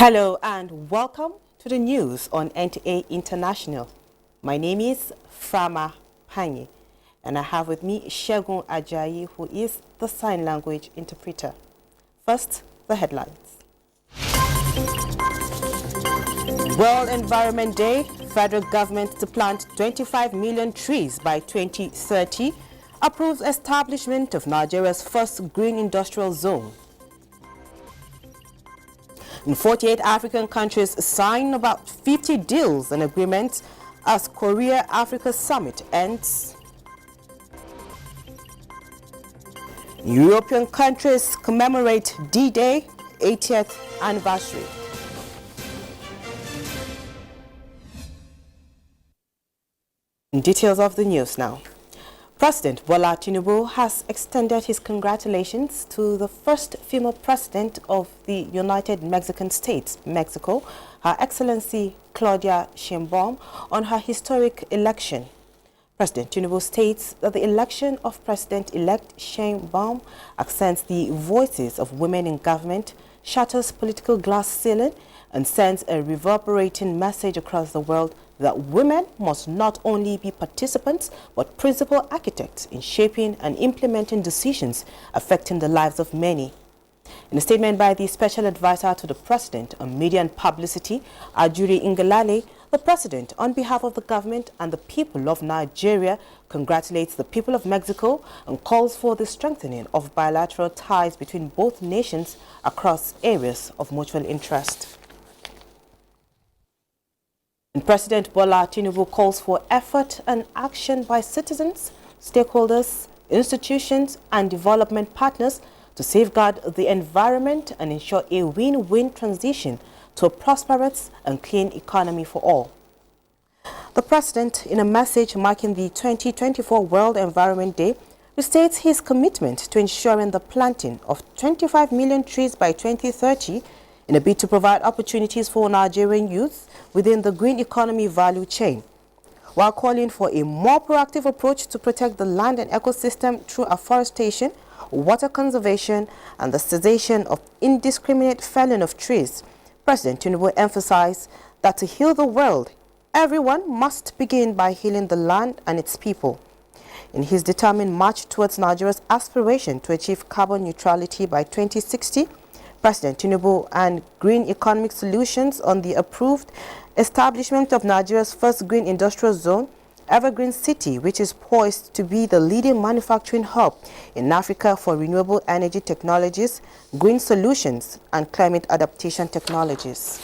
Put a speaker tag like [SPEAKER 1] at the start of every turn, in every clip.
[SPEAKER 1] Hello and welcome to the news on NTA International. My name is Frama Panyi and I have with me Shegun Ajayi, who is the sign language interpreter. First, the headlines. World Environment Day, federal government to plant 25 million trees by 2030, approves establishment of Nigeria's first green industrial zone. In 48 African countries sign about 50 deals and agreements as Korea-Africa Summit ends. European countries commemorate D-Day 80th anniversary. Details of the news now. President Bola Tinubu has extended his congratulations to the first female president of the United Mexican States, Mexico, Her Excellency Claudia Sheinbaum, on her historic election. President Tinubu states that the election of President-elect Sheinbaum accents the voices of women in government, shatters political glass ceiling, and sends a reverberating message across the world that women must not only be participants but principal architects in shaping and implementing decisions affecting the lives of many. In a statement by the Special Advisor to the President on Media and Publicity, Ajuri Ngelale, the President, on behalf of the government and the people of Nigeria, congratulates the people of Mexico and calls for the strengthening of bilateral ties between both nations across areas of mutual interest. And President Bola Tinubu calls for effort and action by citizens, stakeholders, institutions, and development partners to safeguard the environment and ensure a win-win transition to a prosperous and clean economy for all. The President, in a message marking the 2024 World Environment Day, restates his commitment to ensuring the planting of 25 million trees by 2030 in a bid to provide opportunities for Nigerian youth within the green economy value chain, while calling for a more proactive approach to protect the land and ecosystem through afforestation, water conservation, and the cessation of indiscriminate felling of trees. President Tinubu emphasized that to heal the world, everyone must begin by healing the land and its people. In his determined march towards Nigeria's aspiration to achieve carbon neutrality by 2060, President Tinubu and Green Economic Solutions on the approved establishment of Nigeria's first green industrial zone, Evergreen City, which is poised to be the leading manufacturing hub in Africa for renewable energy technologies, green solutions, and climate adaptation technologies.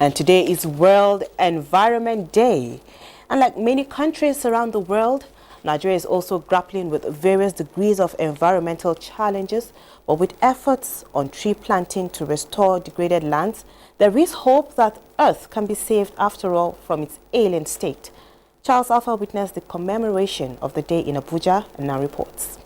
[SPEAKER 1] And today is World Environment Day. And like many countries around the world, Nigeria is also grappling with various degrees of environmental challenges, but with efforts on tree planting to restore degraded lands, there is hope that Earth can be saved after all from its alien state. Charles Alpha witnessed the commemoration of the day in Abuja and now reports.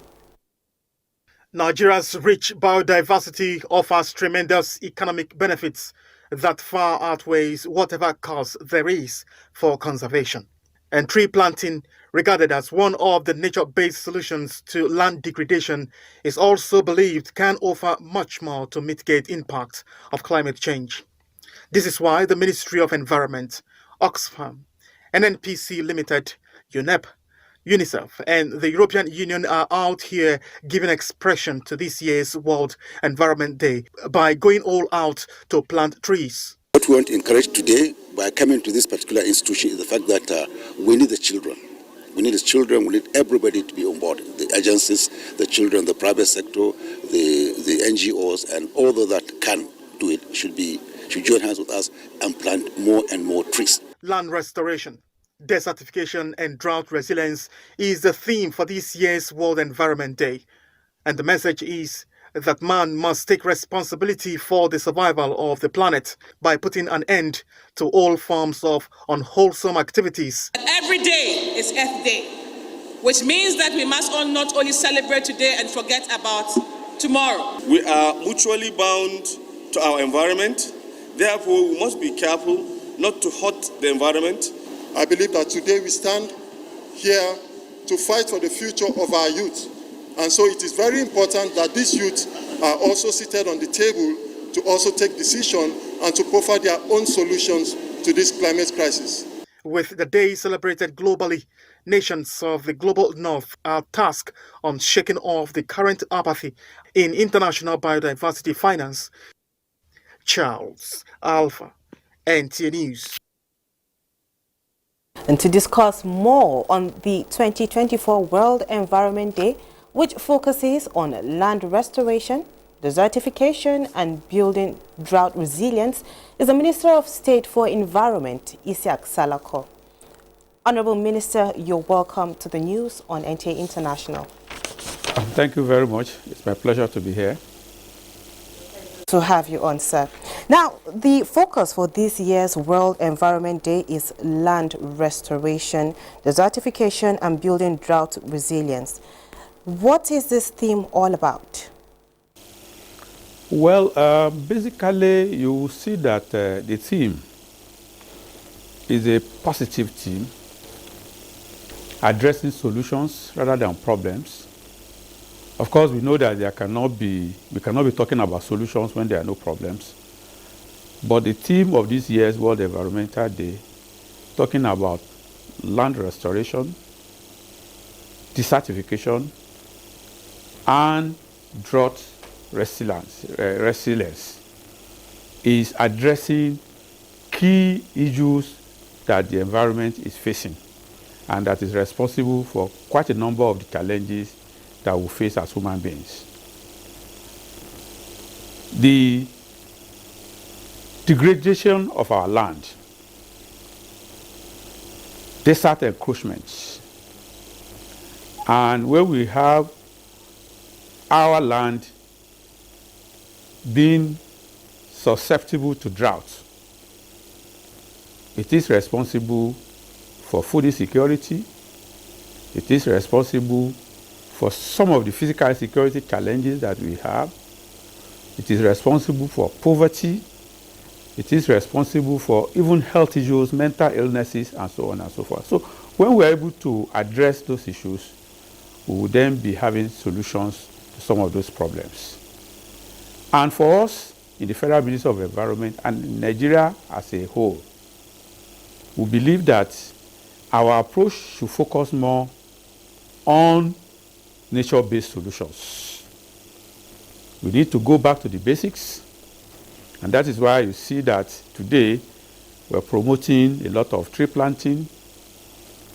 [SPEAKER 2] Nigeria's rich biodiversity offers tremendous economic benefits that far outweighs whatever cost there is for conservation. And tree planting, regarded as one of the nature-based solutions to land degradation, is also believed can offer much more to mitigate impact of climate change. This is why the Ministry of Environment, Oxfam, NNPC Limited, UNEP, UNICEF, and the European Union are out here giving expression to this year's World Environment Day by going all out to plant trees.
[SPEAKER 3] What we want to encourage today by coming to this particular institution is the fact that we need the children. We need the children, we need everybody to be on board. The agencies, the children, the private sector, the NGOs, and all those that can do it should join hands with us and plant more and more trees.
[SPEAKER 2] Land restoration, desertification, and drought resilience is the theme for this year's World Environment Day. And the message is that man must take responsibility for the survival of the planet by putting an end to all forms of unwholesome activities.
[SPEAKER 4] Every day is Earth Day, which means that we must all not only celebrate today and forget about tomorrow.
[SPEAKER 5] We are mutually bound to our environment. Therefore, we must be careful not to hurt the environment.
[SPEAKER 6] I believe that today we stand here to fight for the future of our youth. And so it is very important that these youth are also seated on the table to also take decision and to provide their own solutions to this climate crisis.
[SPEAKER 2] With the day celebrated globally, nations of the global north are tasked on shaking off the current apathy in international biodiversity finance. Charles Alpha, NTA News.
[SPEAKER 1] And to discuss more on the 2024 World Environment Day, which focuses on land restoration, desertification and building drought resilience, is the Minister of State for Environment, Isiaq Salako. Honorable Minister, you're welcome to the news on NTA International.
[SPEAKER 7] Thank you very much. It's my pleasure to be here.
[SPEAKER 1] To have you on, sir. Now, the focus for this year's World Environment Day is land restoration, desertification and building drought resilience. What is this theme all about?
[SPEAKER 7] Well, basically, you will see that the theme is a positive theme, addressing solutions rather than problems. Of course, we know that we cannot be talking about solutions when there are no problems. But the theme of this year's World Environmental Day, talking about land restoration, desertification, and drought resilience, is addressing key issues that the environment is facing and that is responsible for quite a number of the challenges that we face as human beings. The degradation of our land, desert encroachments, and where we have our land being susceptible to drought, it is responsible for food insecurity. It is responsible for some of the physical security challenges that we have. It is responsible for poverty. It is responsible for even health issues, mental illnesses, and so on and so forth. So when we're able to address those issues, we will then be having solutions to some of those problems. And for us, in the Federal Ministry of Environment and in Nigeria as a whole, we believe that our approach should focus more on nature-based solutions. We need to go back to the basics, and that is why you see that today we're promoting a lot of tree planting,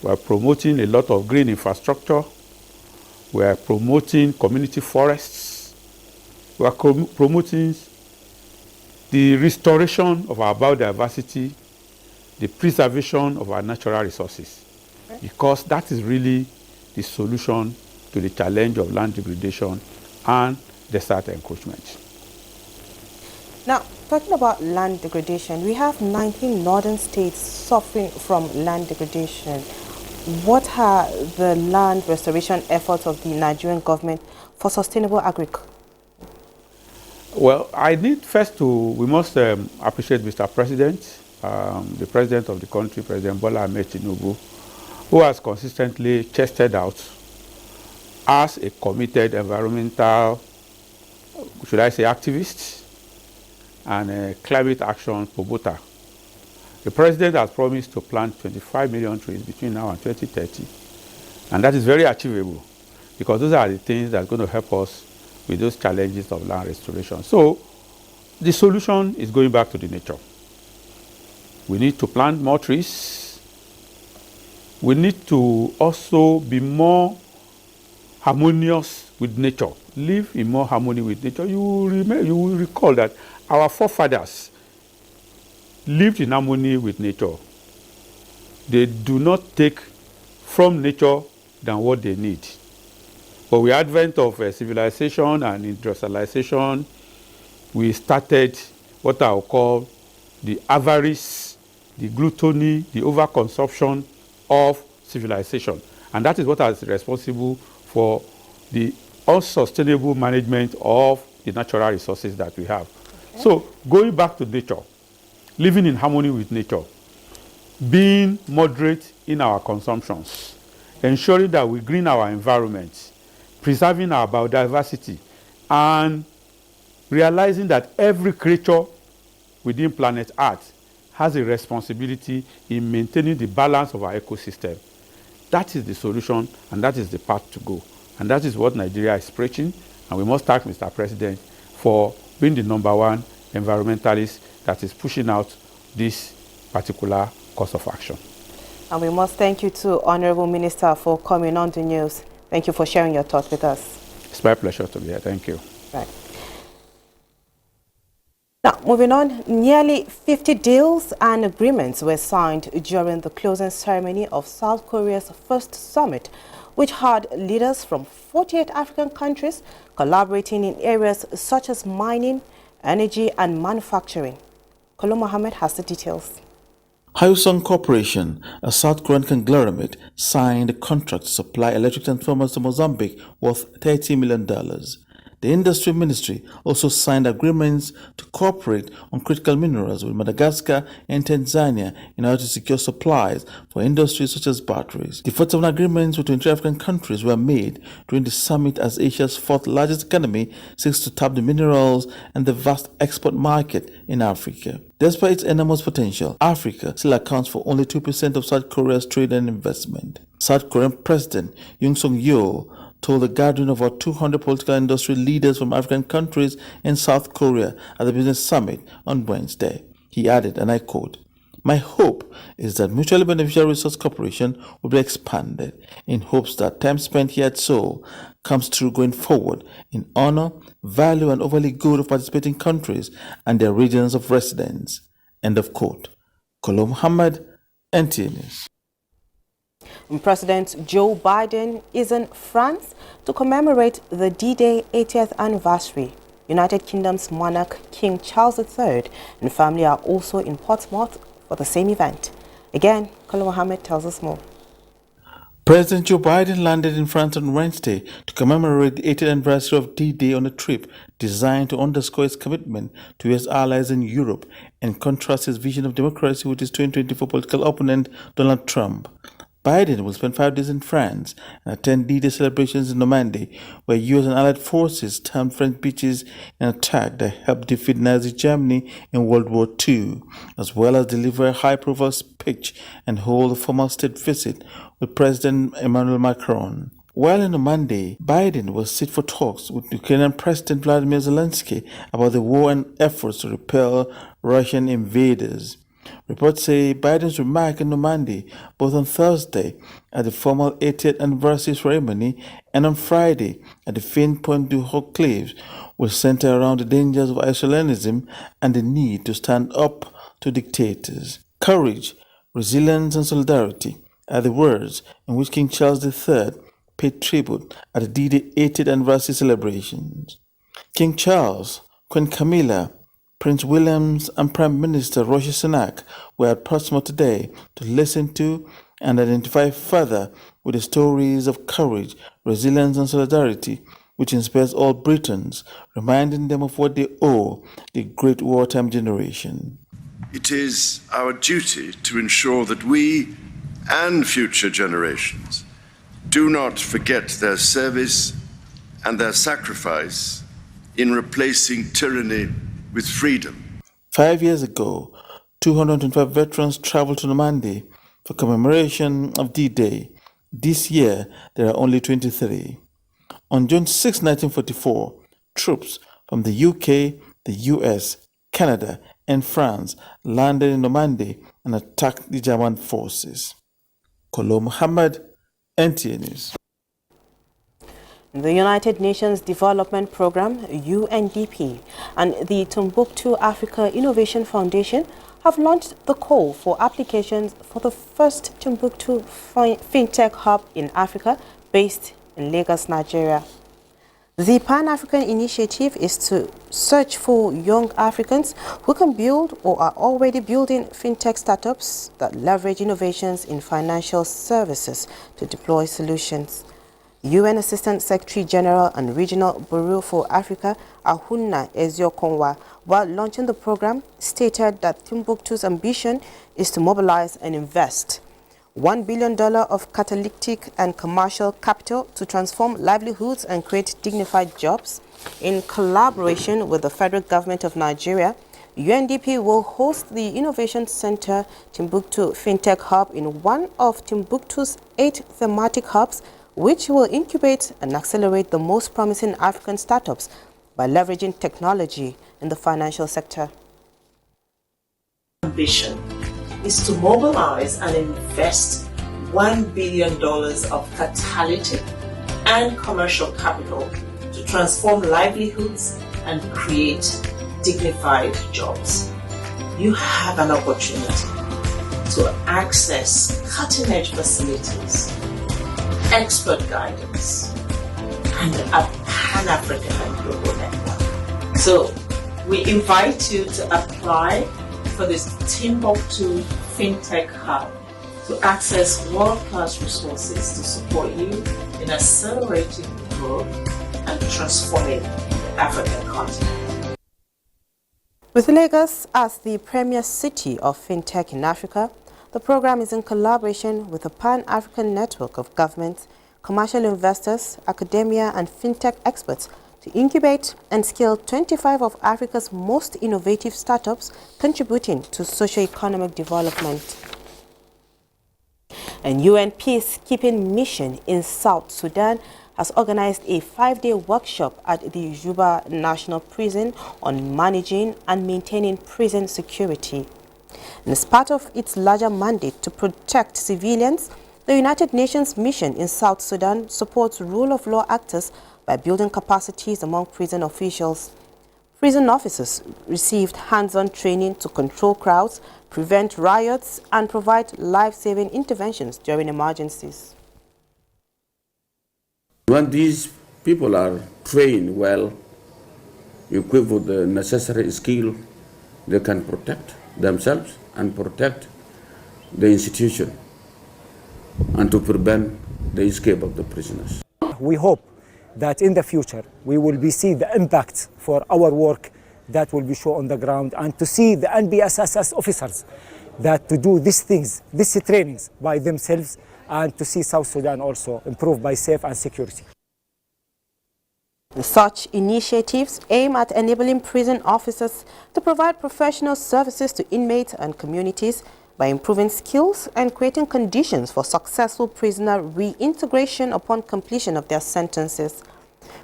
[SPEAKER 7] we're promoting a lot of green infrastructure, we're promoting community forests, we're promoting the restoration of our biodiversity, the preservation of our natural resources, because that is really the solution to the challenge of land degradation and desert encroachment.
[SPEAKER 1] Now, talking about land degradation, we have 19 northern states suffering from land degradation. What are the land restoration efforts of the Nigerian government for sustainable agriculture?
[SPEAKER 7] Well, we must appreciate Mr. President, the President of the country, President Bola Ahmed Tinubu, who has consistently chested out as a committed environmental, should I say, activist and a climate action promoter. The President has promised to plant 25 million trees between now and 2030, and that is very achievable because those are the things that are going to help us with those challenges of land restoration. So the solution is going back to the nature. We need to plant more trees. We need to also be more harmonious with nature, live in more harmony with nature. You will recall that our forefathers lived in harmony with nature. They do not take from nature than what they need. But with the advent of civilization and industrialization, we started what I will call the avarice, the gluttony, the overconsumption of civilization. And that is what is responsible for the unsustainable management of the natural resources that we have. Okay. So going back to nature, living in harmony with nature, being moderate in our consumptions, ensuring that we green our environment, preserving our biodiversity, and realizing that every creature within planet Earth has a responsibility in maintaining the balance of our ecosystem. That is the solution, and that is the path to go. And that is what Nigeria is preaching, and we must thank Mr. President for being the #1 environmentalist that is pushing out this particular course of action.
[SPEAKER 1] And we must thank you too, Honorable Minister, for coming on the news. Thank you for sharing your thoughts with us.
[SPEAKER 7] It's my pleasure to be here. Thank you.
[SPEAKER 1] Right. Now, moving on, nearly 50 deals and agreements were signed during the closing ceremony of South Korea's first summit, which had leaders from 48 African countries collaborating in areas such as mining, energy and manufacturing. Kolo Mohammed has the details.
[SPEAKER 8] Hyosung Corporation, a South Korean conglomerate, signed a contract to supply electric transformers to Mozambique worth $30 million. The Industry Ministry also signed agreements to cooperate on critical minerals with Madagascar and Tanzania in order to secure supplies for industries such as batteries. The 47 agreements between 3 African countries were made during the summit as Asia's 4th largest economy seeks to tap the minerals and the vast export market in Africa. Despite its enormous potential, Africa still accounts for only 2% of South Korea's trade and investment. South Korean President Yoon Suk-yeol told a gathering of about 200 political and industry leaders from African countries in South Korea at the Business Summit on Wednesday. He added, and I quote, "My hope is that mutually beneficial resource cooperation will be expanded in hopes that time spent here at Seoul comes through going forward in honor, value, and overall good of participating countries and their regions of residence." End of quote. Kolo Muhammad, NTA News.
[SPEAKER 1] President Joe Biden is in France to commemorate the D-Day 80th anniversary. United Kingdom's monarch King Charles III and family are also in Portsmouth for the same event. Again, Kolo Mohammed tells us more.
[SPEAKER 8] President Joe Biden landed in France on Wednesday to commemorate the 80th anniversary of D-Day on a trip designed to underscore his commitment to his allies in Europe and contrast his vision of democracy with his 2024 political opponent, Donald Trump. Biden will spend 5 days in France and attend D-Day celebrations in Normandy, where U.S. and Allied forces stormed French beaches in an attack that helped defeat Nazi Germany in World War II, as well as deliver a high-profile speech and hold a formal state visit with President Emmanuel Macron. While in Normandy, Biden will sit for talks with Ukrainian President Vladimir Zelensky about the war and efforts to repel Russian invaders. Reports say Biden's remark in Normandy, both on Thursday at the formal 80th anniversary ceremony and on Friday at the Fin Point du Hoc Cliffs, will center around the dangers of isolationism and the need to stand up to dictators. Courage, resilience, and solidarity are the words in which King Charles III paid tribute at the D-Day 80th anniversary celebrations. King Charles, Queen Camilla, Prince William and Prime Minister Rishi Sunak were at Portsmouth today to listen to and identify further with the stories of courage, resilience and solidarity which inspires all Britons, reminding them of what they owe the great wartime generation.
[SPEAKER 9] It is our duty to ensure that we and future generations do not forget their service and their sacrifice in replacing tyranny with freedom.
[SPEAKER 8] 5 years ago, 225 veterans traveled to Normandy for commemoration of D-Day. This year, there are only 23. On June 6, 1944, troops from the UK, the US, Canada, and France landed in Normandy and attacked the German forces. Kolo Muhammad, NTA News.
[SPEAKER 1] The United Nations Development Programme, UNDP, and the Timbuktu Africa Innovation Foundation have launched the call for applications for the first Timbuktu FinTech hub in Africa based in Lagos, Nigeria. The Pan-African initiative is to search for young Africans who can build or are already building fintech startups that leverage innovations in financial services to deploy solutions. UN Assistant Secretary General and Regional Bureau for Africa, Ahunna Eziokonwa, while launching the program, stated that Timbuktu's ambition is to mobilize and invest $1 billion of catalytic and commercial capital to transform livelihoods and create dignified jobs. In collaboration with the federal government of Nigeria, UNDP will host the Innovation Center Timbuktu FinTech Hub in one of Timbuktu's 8 thematic hubs, which will incubate and accelerate the most promising African startups by leveraging technology in the financial sector.
[SPEAKER 10] Ambition is to mobilize and invest $1 billion of catalytic and commercial capital to transform livelihoods and create dignified jobs. You have an opportunity to access cutting-edge facilities, expert guidance, and a Pan-African and global network. So we invite you to apply for this Timbuktu FinTech Hub to access world-class resources to support you in accelerating growth and transforming the African continent.
[SPEAKER 1] With Lagos as the premier city of FinTech in Africa, the program is in collaboration with a Pan-African network of governments, commercial investors, academia, and FinTech experts to incubate and scale 25 of Africa's most innovative startups, contributing to socio-economic development. And UN peacekeeping mission in South Sudan has organized a 5-day workshop at the Juba National Prison on managing and maintaining prison security. And as part of its larger mandate to protect civilians, the United Nations mission in South Sudan supports rule of law actors by building capacities among prison officials. Prison officers received hands-on training to control crowds, prevent riots, and provide life-saving interventions during emergencies.
[SPEAKER 11] When these people are trained well, equipped with the necessary skill, they can protect themselves and protect the institution and to prevent the escape of the prisoners.
[SPEAKER 12] We hope that in the future we will be see the impact for our work that will be shown on the ground, and to see the NBSSS officers that to do these things, these trainings by themselves, and to see South Sudan also improve by safe and security.
[SPEAKER 1] Such initiatives aim at enabling prison officers to provide professional services to inmates and communities by improving skills and creating conditions for successful prisoner reintegration upon completion of their sentences.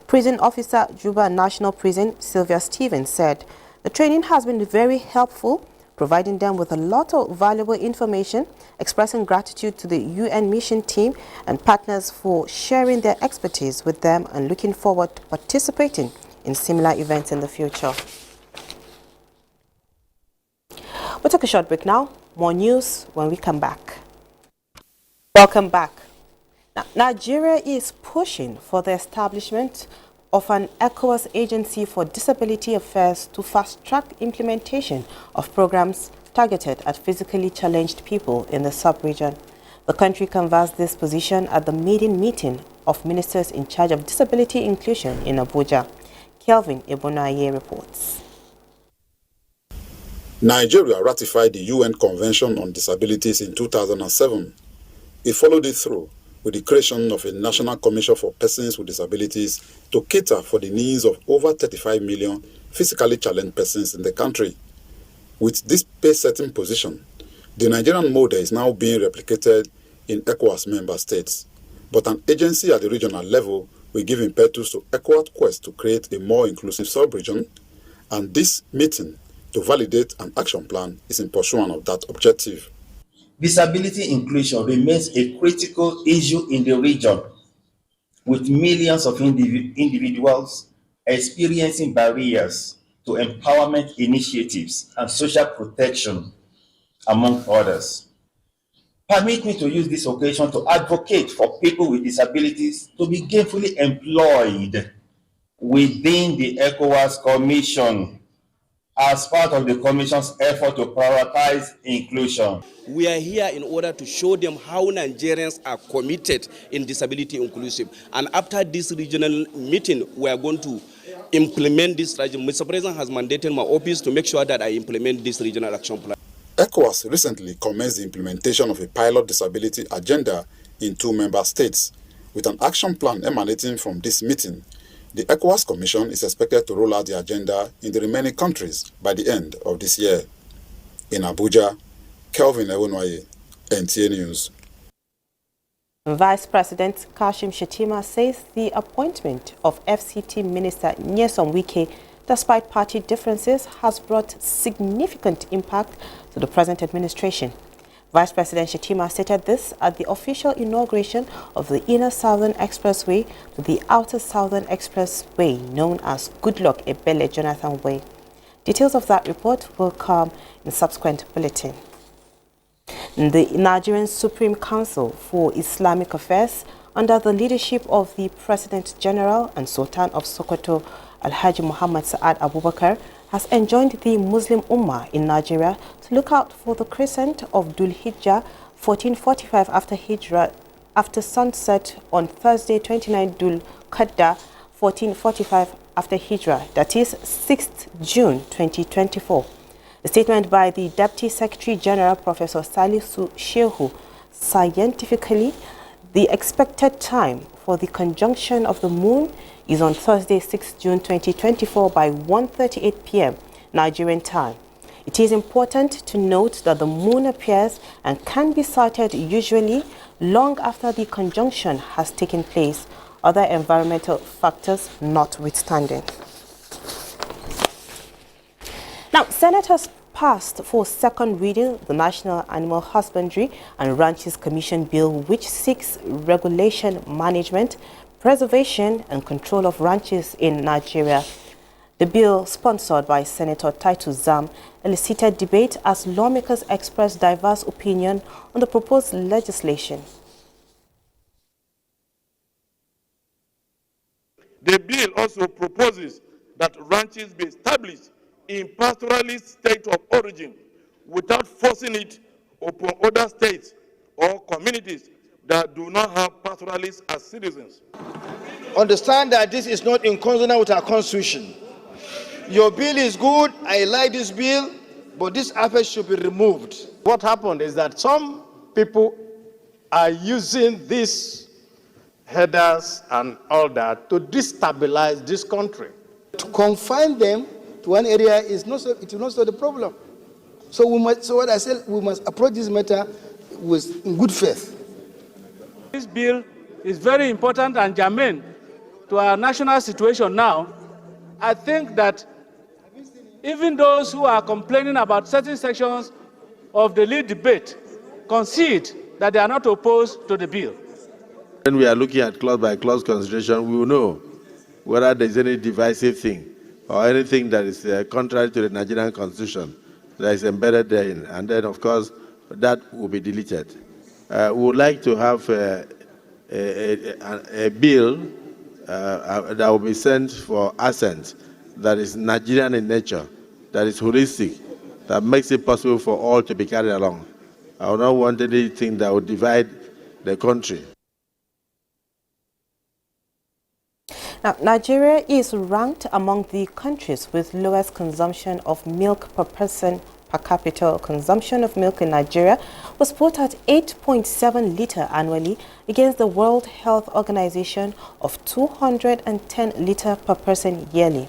[SPEAKER 1] Prison officer, Juba National Prison, Sylvia Stevens, said the training has been very helpful, providing them with a lot of valuable information, expressing gratitude to the UN mission team and partners for sharing their expertise with them, and looking forward to participating in similar events in the future. We'll take a short break now. More news when we come back. Welcome back. Now, Nigeria is pushing for the establishment of an ECOWAS agency for disability affairs to fast-track implementation of programs targeted at physically challenged people in the sub-region. The country canvassed this position at the meeting of ministers in charge of disability inclusion in Abuja. Kelvin Ebonaye reports.
[SPEAKER 13] Nigeria ratified the UN Convention on Disabilities in 2007. It followed it through with the creation of a National Commission for Persons with Disabilities to cater for the needs of over 35 million physically challenged persons in the country. With this pace-setting position, the Nigerian model is now being replicated in ECOWAS member states. But an agency at the regional level will give impetus to ECOWAS' quest to create a more inclusive sub-region, and this meeting to validate an action plan is in pursuit of that objective.
[SPEAKER 14] Disability inclusion remains a critical issue in the region, with millions of individuals experiencing barriers to empowerment initiatives and social protection, among others. Permit me to use this occasion to advocate for people with disabilities to be gainfully employed within the ECOWAS Commission as part of the Commission's effort to prioritize inclusion.
[SPEAKER 15] We are here in order to show them how Nigerians are committed in disability inclusive. And after this regional meeting, we are going to implement this strategy. Mr. President has mandated my office to make sure that I implement this regional action plan.
[SPEAKER 13] ECOWAS ECOWAS recently commenced the implementation of a pilot disability agenda in 2 member states. With an action plan emanating from this meeting, the ECOWAS Commission is expected to roll out the agenda in the remaining countries by the end of this year. In Abuja, Kelvin Ewunwaye, NTA News.
[SPEAKER 1] Vice President Kashim Shettima says the appointment of FCT Minister Nyesom Wike, despite party differences, has brought significant impact to the present administration. Vice President Shettima stated this at the official inauguration of the Inner Southern Expressway to the Outer Southern Expressway, known as Goodluck Ebele Jonathan Way. Details of that report will come in subsequent bulletin. The Nigerian Supreme Council for Islamic Affairs, under the leadership of the President General and Sultan of Sokoto, Alhaji Muhammad Sa'ad Abubakar, has enjoined the Muslim Ummah in Nigeria to look out for the crescent of Dhul Hijjah 1445 after sunset on Thursday 29 Dhul Qadda 1445 after Hijrah, that is 6th June 2024. A statement by the Deputy Secretary General Professor Salisu Shehu, scientifically, the expected time for the conjunction of the moon is on Thursday, 6 June 2024 by 1:38 p.m. Nigerian time. It is important to note that the moon appears and can be sighted usually long after the conjunction has taken place, other environmental factors notwithstanding. Now, senators passed for second reading the National Animal Husbandry and Ranches Commission Bill, which seeks regulation, management, preservation and control of ranches in Nigeria. The bill, sponsored by Senator Titus Zam, elicited debate as lawmakers expressed diverse opinion on the proposed legislation.
[SPEAKER 16] The bill also proposes that ranches be established in pastoralist state of origin without forcing it upon other states or communities that do not have pastoralists as citizens.
[SPEAKER 17] Understand that this is not in consonance with our constitution. Your bill is good, I like this bill, but this aspect should be removed.
[SPEAKER 18] What happened is that some people are using these headers and all that to destabilize this country.
[SPEAKER 17] To confine them to one area is not so, it will not solve the problem. So we must, so what I said, we must approach this matter with in good faith.
[SPEAKER 19] This bill is very important and germane to our national situation now. I think that even those who are complaining about certain sections of the lead debate concede that they are not opposed to the bill.
[SPEAKER 18] When we are looking at clause by clause consideration, we will know whether there is any divisive thing or anything that is contrary to the Nigerian constitution that is embedded therein. And then, of course, that will be deleted. We would like to have a bill that will be sent for assent that is Nigerian in nature, that is holistic, that makes it possible for all to be carried along. I would not want anything that would divide the country.
[SPEAKER 1] Now, Nigeria is ranked among the countries with lowest consumption of milk per person per capita. Consumption of milk in Nigeria was put at 8.7 litre annually against the World Health Organization of 210 litre per person yearly.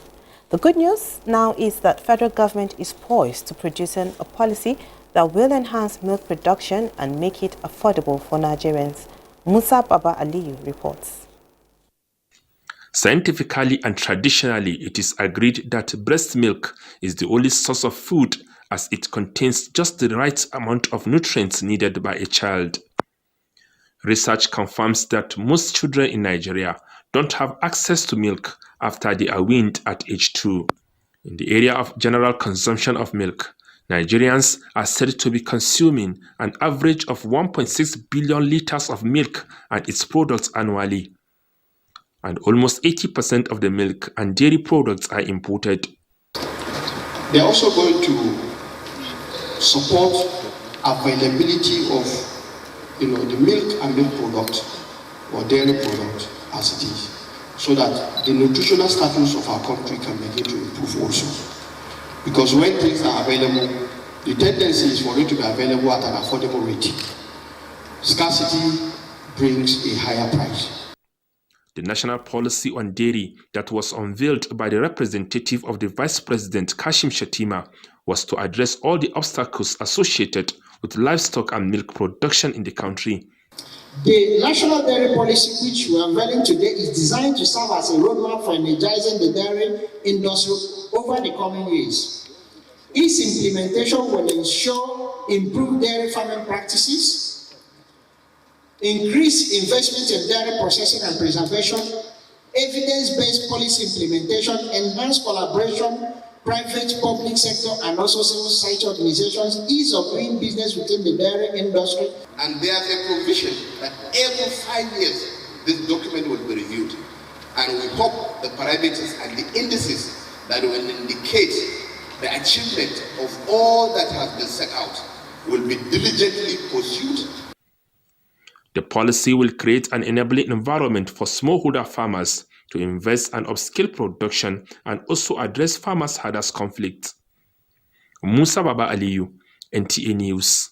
[SPEAKER 1] The good news now is that federal government is poised to producing a policy that will enhance milk production and make it affordable for Nigerians. Musa Baba Aliyu reports.
[SPEAKER 20] Scientifically and traditionally, it is agreed that breast milk is the only source of food as it contains just the right amount of nutrients needed by a child. Research confirms that most children in Nigeria don't have access to milk after they are weaned at age 2. In the area of general consumption of milk, Nigerians are said to be consuming an average of 1.6 billion liters of milk and its products annually. And almost 80% of the milk and dairy products are imported.
[SPEAKER 21] They are also going to support availability of the milk and milk product or dairy product as it is, so that the nutritional status of our country can begin to improve also. Because when things are available, the tendency is for it to be available at an affordable rate. Scarcity brings a higher price.
[SPEAKER 20] The national policy on dairy that was unveiled by the representative of the Vice President Kashim Shettima was to address all the obstacles associated with livestock and milk production in the country.
[SPEAKER 21] The national dairy policy, which we are unveiling today, is designed to serve as a roadmap for energizing the dairy industry over the coming years. Its implementation will ensure improved dairy farming practices, increased investment in dairy processing and preservation, evidence-based policy implementation, enhanced collaboration, private, public sector, and also civil society organizations, ease of doing business within the dairy industry.
[SPEAKER 3] And there's a provision that every 5 years, this document will be reviewed. And we hope the parameters and the indices that will indicate the achievement of all that has been set out will be diligently pursued.
[SPEAKER 20] The policy will create an enabling environment for smallholder farmers to invest and upscale production and also address farmers' herders' conflict. Musa Baba Aliyu, NTA News.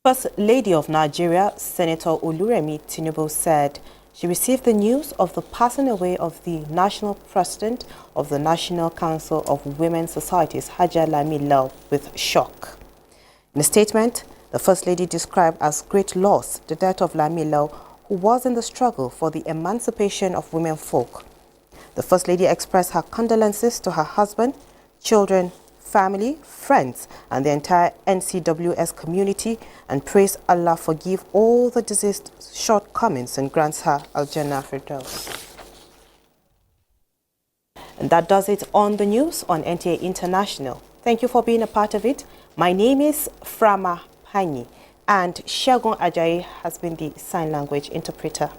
[SPEAKER 1] First Lady of Nigeria, Senator Oluremi Tinubu, said she received the news of the passing away of the National President of the National Council of Women's Societies, Haja Lami Love, with shock. In a statement, the First Lady described as great loss the death of Lami Love, who was in the struggle for the emancipation of women folk. The First Lady expressed her condolences to her husband, children, family, friends, and the entire NCWS community, and praised Allah forgive all the deceased shortcomings and grants her Al-Jannah Firdaus. And that does it on the news on NTA International. Thank you for being a part of it. My name is Frama Pani, and Shagun Ajayi has been the sign language interpreter.